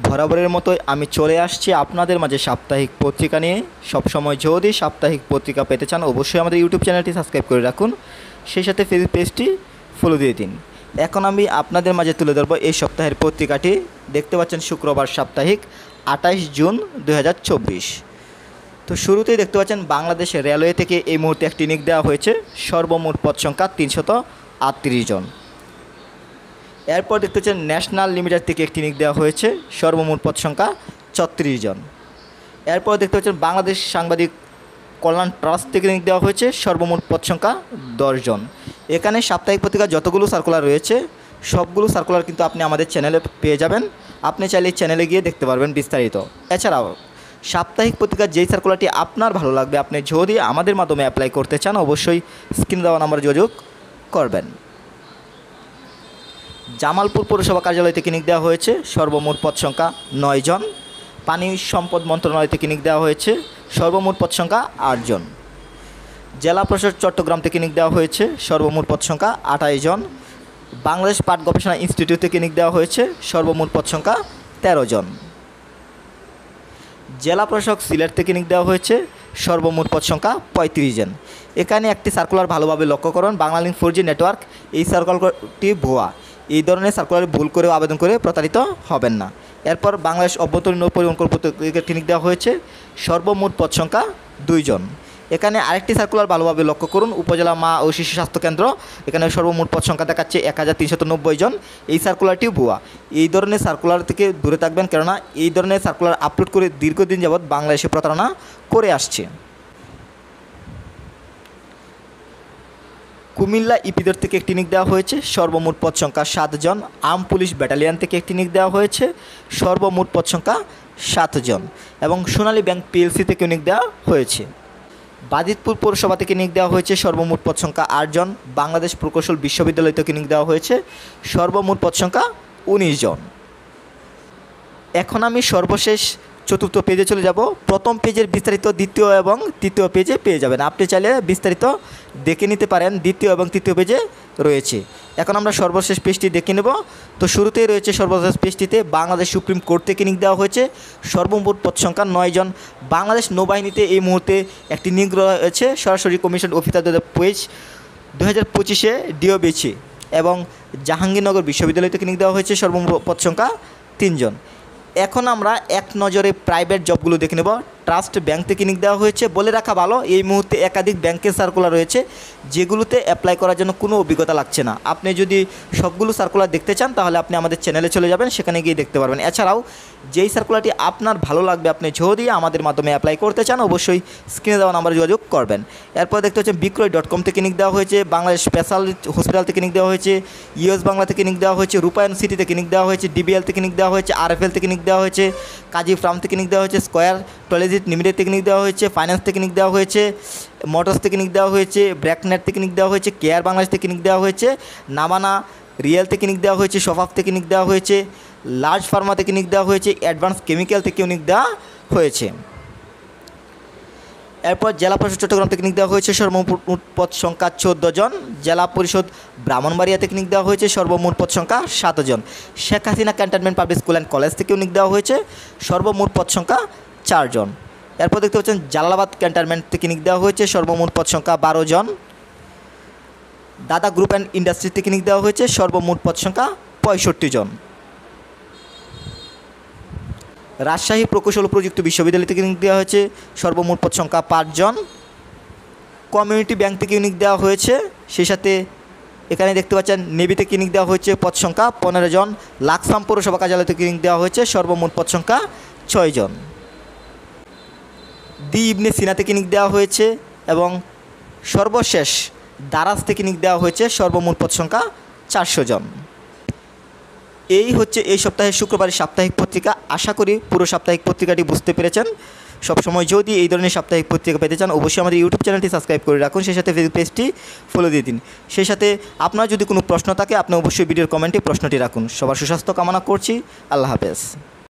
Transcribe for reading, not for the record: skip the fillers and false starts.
বরাবরের মতোই আমি চলে আসছি আপনাদের মাঝে সাপ্তাহিক পত্রিকা নিয়ে। সবসময় যদি সাপ্তাহিক পত্রিকা পেতে চান অবশ্যই আমাদের ইউটিউব চ্যানেলটি সাবস্ক্রাইব করে রাখুন, সেই সাথে ফেসবুক পেজটি ফলো দিয়ে দিন। এখন আমি আপনাদের মাঝে তুলে ধরবো এই সপ্তাহের পত্রিকাটি। দেখতে পাচ্ছেন শুক্রবার সাপ্তাহিক 28 জুন 2024। তো শুরুতেই দেখতে পাচ্ছেন বাংলাদেশ রেলওয়ে থেকে এই মুহূর্তে একটি নিয়োগ দেওয়া হয়েছে, সর্বমোট পদ সংখ্যা 338 জন। এরপর দেখতে পাচ্ছেন ন্যাশনাল লিমিটেড থেকে একটি নিয়োগ দেওয়া হয়েছে, সর্বমোট পদ সংখ্যা 34 জন। এরপর দেখতে পাচ্ছেন বাংলাদেশ সাংবাদিক কল্যাণ ট্রাস্ট থেকে নিয়োগ দেওয়া হয়েছে, সর্বমোট পদ সংখ্যা 10 জন। এখানে সাপ্তাহিক পত্রিকা যতগুলো সার্কুলার রয়েছে সবগুলো সার্কুলার কিন্তু আপনি আমাদের চ্যানেলে পেয়ে যাবেন। আপনি চাইলে চ্যানেলে গিয়ে দেখতে পারবেন বিস্তারিত। এছাড়াও সাপ্তাহিক পত্রিকার যেই সার্কুলারটি আপনার ভালো লাগবে, আপনি যদি আমাদের মাধ্যমে অ্যাপ্লাই করতে চান অবশ্যই স্ক্রিনে দেওয়া নাম্বারে যোগাযোগ করবেন। জামালপুর পৌরসভা কার্যালয় থেকে নিয়োগ দেওয়া হয়েছে, সর্বমোট পদ সংখ্যা 9 জন। পানি সম্পদ মন্ত্রণালয় থেকে নিয়োগ দেওয়া হয়েছে, সর্বমোট পদ সংখ্যা 8 জন। জেলা প্রশাসক চট্টগ্রাম থেকে নিয়োগ দেওয়া হয়েছে, সর্বমোট পদ সংখ্যা 28 জন। বাংলাদেশ পাট গবেষণা ইনস্টিটিউট থেকে নিয়োগ দেওয়া হয়েছে, সর্বমোট পদ সংখ্যা 13 জন। জেলা প্রশাসক সিলেট থেকে নিয়োগ দেওয়া হয়েছে, সর্বমোট পদ সংখ্যা 35 জন। এখানে একটি সার্কুলার ভালোভাবে লক্ষ্য করুন, বাংলালিংক 4G নেটওয়ার্ক। এই সার্কুলারটি ভুয়া, এই ধরনের সার্কুলারে ভুল করে আবেদন করে প্রতারিত হবেন না। এরপর বাংলাদেশ অভ্যন্তরীণ পরিবহন কর্তৃপক্ষকে নিয়োগ দেওয়া হয়েছে, সর্বমোট পদ সংখ্যা 2 জন। এখানে আরেকটি সার্কুলার ভালোভাবে লক্ষ্য করুন, উপজেলা মা ও শিশু স্বাস্থ্য কেন্দ্র। এখানে সর্বমোট পদ সংখ্যা দেখাচ্ছে 1390 জন। এই সার্কুলারটিও ভুয়া। এই ধরনের সার্কুলার থেকে দূরে থাকবেন, কেননা এই ধরনের সার্কুলার আপলোড করে দীর্ঘদিন যাবৎ বাংলাদেশে প্রতারণা করে আসছে। কুমিল্লা ইপিদের থেকে একটি নিয়োগ দেওয়া হয়েছে, সর্বমোট পদ সংখ্যা 7 জন। আর্ম পুলিশ ব্যাটালিয়ন থেকে একটি নিয়োগ দেওয়া হয়েছে, সর্বমোট পদ সংখ্যা 7 জন। এবং সোনালী ব্যাংক পিএলসি থেকে নিয়োগ দেওয়া হয়েছে। বাজিতপুর পৌরসভা থেকে নিয়োগ দেওয়া হয়েছে, সর্বমোট পদ সংখ্যা 8 জন। বাংলাদেশ প্রকৌশল বিশ্ববিদ্যালয় থেকে নিয়োগ দেওয়া হয়েছে, সর্বমোট পদ সংখ্যা 19 জন। এখন আমি সর্বশেষ চতুর্থ পেজে চলে যাব। প্রথম পেজের বিস্তারিত দ্বিতীয় এবং তৃতীয় পেজে পেয়ে যাবেন। আপনি চাইলে বিস্তারিত দেখে নিতে পারেন, দ্বিতীয় এবং তৃতীয় পেজে রয়েছে। এখন আমরা সর্বশেষ পেজটি দেখে নেব। তো শুরুতেই রয়েছে সর্বশেষ পেজটিতে বাংলাদেশ সুপ্রিম কোর্ট থেকে নিয়োগ দেওয়া হয়েছে, সর্বমোট পদ সংখ্যা 9 জন। বাংলাদেশ নৌবাহিনীতে এই মুহূর্তে একটি নিয়োগ রয়েছে, সরাসরি কমিশন অফিসার পেজ 2025-এ ডিওবিসি। এবং জাহাঙ্গীরনগর বিশ্ববিদ্যালয় থেকে নিয়োগ দেওয়া হয়েছে, সর্বমোট পদ সংখ্যা 3 জন। এখন আমরা এক নজরে প্রাইভেট জবগুলো দেখে নেব। ট্রাস্ট ব্যাংক থেকে নিয়োগ দেওয়া হয়েছে। বলে রাখা ভালো, এই মুহূর্তে একাধিক ব্যাংকের সার্কুলার রয়েছে যেগুলোতে অ্যাপ্লাই করার জন্য কোনো অভিজ্ঞতা লাগছে না। আপনি যদি সবগুলো সার্কুলার দেখতে চান তাহলে আপনি আমাদের চ্যানেলে চলে যাবেন, সেখানে গিয়ে দেখতে পারবেন। এছাড়াও যেই সার্কুলারটি আপনার ভালো লাগবে, আপনি যদি আমাদের মাধ্যমে অ্যাপ্লাই করতে চান অবশ্যই স্ক্রিনে দেওয়া নাম্বারে যোগাযোগ করবেন। এরপর দেখতে হচ্ছে বিক্রয়.com থেকে নিয়োগ দেওয়া হয়েছে, বাংলাদেশ স্পেশাল হসপিটাল থেকে নিয়োগ দেওয়া হয়েছে, ইউএস বাংলা থেকে নিয়োগ দেওয়া হয়েছে, রূপায়ণ সিটি থেকে নিয়োগ দেওয়া হয়েছে, ডিবিএল থেকে নিয়োগ দেওয়া হয়েছে, আরএফএল থেকে নিয়োগ দেওয়া হয়েছে, কাজী ফার্ম থেকে নিয়োগ দেওয়া হয়েছে, স্কয়ার টলেজিট লিমিটেড থেকে নিয়োগ দেওয়া হয়েছে, ফাইন্যান্স থেকে নিয়োগ দেওয়া হয়েছে, মোটরস থেকে নিয়োগ দেওয়া হয়েছে, ব্র্যাকনেট থেকে নিয়োগ দেওয়া হয়েছে, কেয়ার বাংলাদেশ থেকে নিয়োগ দেওয়া হয়েছে, নামানা রিয়েল থেকে নিয়োগ দেওয়া হয়েছে, সফাফ থেকে নিয়োগ দেওয়া হয়েছে, লার্জ ফার্মা থেকে নিয়োগ দেওয়া হয়েছে, অ্যাডভান্স কেমিক্যাল থেকেও নিয়োগ দেওয়া হয়েছে। এরপর জেলা পরিষদ চট্টগ্রাম থেকে নিয়োগ দেওয়া হয়েছে, সর্বমোট পদ সংখ্যা 14 জন। জেলা পরিষদ ব্রাহ্মণবাড়িয়া থেকে নিয়োগ দেওয়া হয়েছে, সর্বমোট পদ সংখ্যা 7 জন। Sheikh Hasina cantonment public school and college থেকেও নিয়োগ দেওয়া হয়েছে, সর্বমোট পদ সংখ্যা 4 জন। এরপর দেখতে পাচ্ছেন জালালাবাদ ক্যান্টনমেন্ট থেকে নিয়োগ দেওয়া হয়েছে, সর্বমোট পদ সংখ্যা 12 জন। দাদা গ্রুপ অ্যান্ড ইন্ডাস্ট্রি থেকে নিয়োগ দেওয়া হয়েছে, সর্বমোট পদ সংখ্যা 65 জন। রাজশাহী প্রকৌশল ও প্রযুক্তি বিশ্ববিদ্যালয় থেকে নিয়োগ দেওয়া হয়েছে, সর্বমোট পদ সংখ্যা 5 জন। কমিউনিটি ব্যাংক থেকে নিয়োগ দেওয়া হয়েছে, সেই সাথে এখানে দেখতে পাচ্ছেন নেভি থেকে নিয়োগ দেওয়া হয়েছে, পদ সংখ্যা 15 জন। লাকসাম পৌরসভা কার্যালয় থেকে নিয়োগ দেওয়া হয়েছে, সর্বমোট পদ সংখ্যা 6 জন। দি ইবনে সিনা থেকে নিয়োগ দেওয়া হয়েছে এবং সর্বশেষ দারাজ থেকে নিয়োগ দেওয়া হয়েছে, সর্বমোট পদ সংখ্যা 400 জন। এই হচ্ছে এই সপ্তাহের শুক্রবারের সাপ্তাহিক পত্রিকা। আশা করি পুরো সাপ্তাহিক পত্রিকাটি বুঝতে পেরেছেন। সবসময় যদি এই ধরনের সাপ্তাহিক পত্রিকা পেতে চান অবশ্যই আমাদের ইউটিউব চ্যানেলটি সাবস্ক্রাইব করে রাখুন, সেই সাথে ফেসবুক পেজটি ফলো দিয়ে দিন। সেই সাথে আপনার যদি কোনো প্রশ্ন থাকে আপনি অবশ্যই ভিডিওর কমেন্টে প্রশ্নটি রাখুন। সবার সুস্বাস্থ্য কামনা করছি। আল্লাহ হাফেজ।